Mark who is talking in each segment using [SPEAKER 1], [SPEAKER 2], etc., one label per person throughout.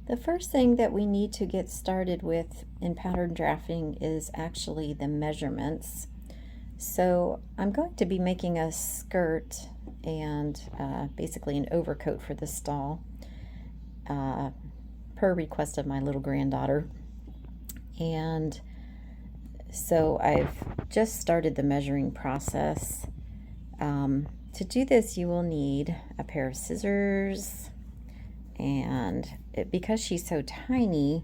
[SPEAKER 1] The first thing that we need to get started with in pattern drafting is actually the measurements. So I'm going to be making a skirt and basically an overcoat for the stall per request of my little granddaughter. And so I've just started the measuring process. To do this, you will need a pair of scissors, and because she's so tiny,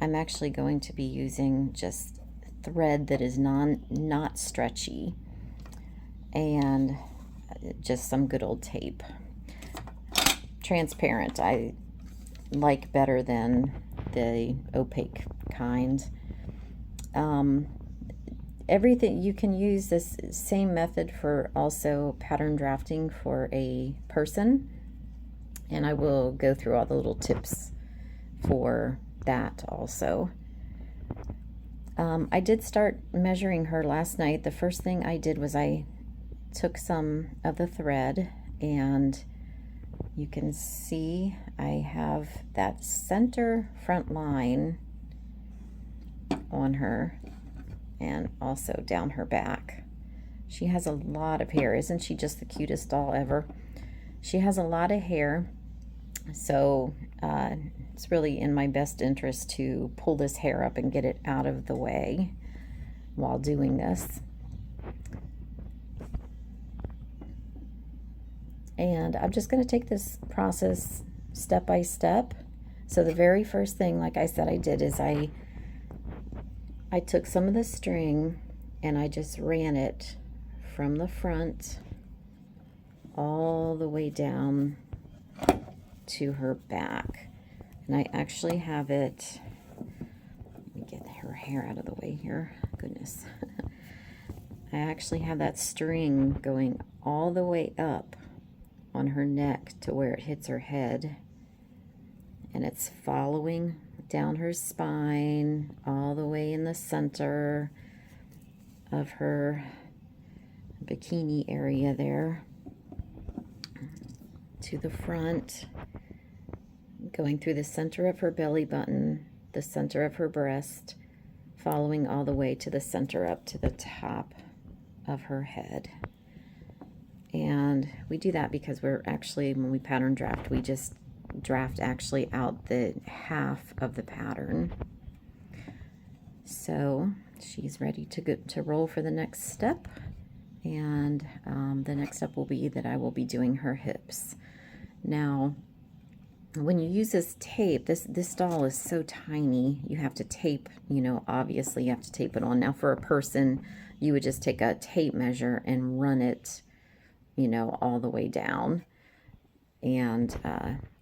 [SPEAKER 1] I'm actually going to be using just thread that is not stretchy, and just some good old tape. Transparent I like better than the opaque kind. Everything, you can use this same method for also pattern drafting for a person, and I will go through all the little tips for that also. I did start measuring her last night. The first thing I did was I took some of the thread, and you can see I have that center front line on her and also down her back. She has a lot of hair. Isn't she just the cutest doll ever? She has a lot of hair, so it's really in my best interest to pull this hair up and get it out of the way while doing this. And I'm just going to take this process step by step. So the very first thing, like I said, I did is I took some of the string and I just ran it from the front all the way down to her back. And I actually have it, let me get her hair out of the way here, goodness. I actually have that string going all the way up on her neck to where it hits her head, and it's following down her spine all the way in the center of her bikini area there to the front, going through the center of her belly button, the center of her breast, following all the way to the center up to the top of her head. And we do that because we're actually, when we pattern draft, we just draft actually out the half of the pattern. So she's ready to roll for the next step, and the next step will be that I will be doing her hips. Now, when you use this tape, this doll is so tiny, you have to tape, obviously you have to tape it on. Now for a person, you would just take a tape measure and run it, all the way down, and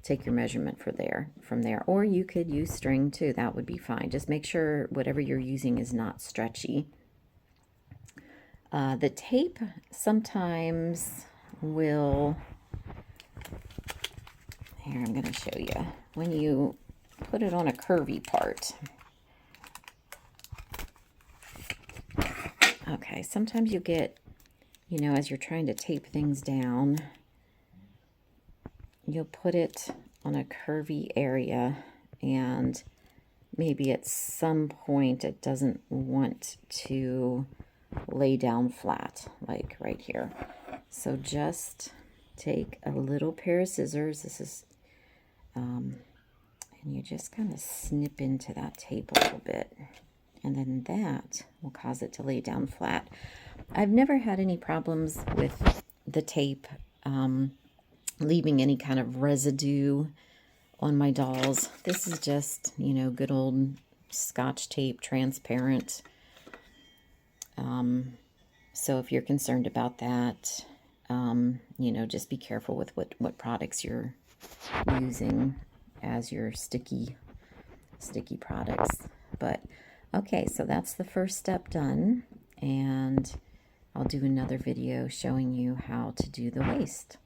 [SPEAKER 1] take your measurement from there. Or you could use string too, that would be fine. Just make sure whatever you're using is not stretchy. The tape sometimes will, here, I'm going to show you, when you put it on a curvy part. Okay, sometimes you get, as you're trying to tape things down, you'll put it on a curvy area, and maybe at some point it doesn't want to lay down flat, like right here. So just take a little pair of scissors. This is, and you just kind of snip into that tape a little bit, and then that will cause it to lay down flat. I've never had any problems with the tape leaving any kind of residue on my dolls. This is just, good old Scotch tape, transparent. So if you're concerned about that, just be careful with what products you're using as your sticky products. But okay, so that's the first step done, and I'll do another video showing you how to do the waist.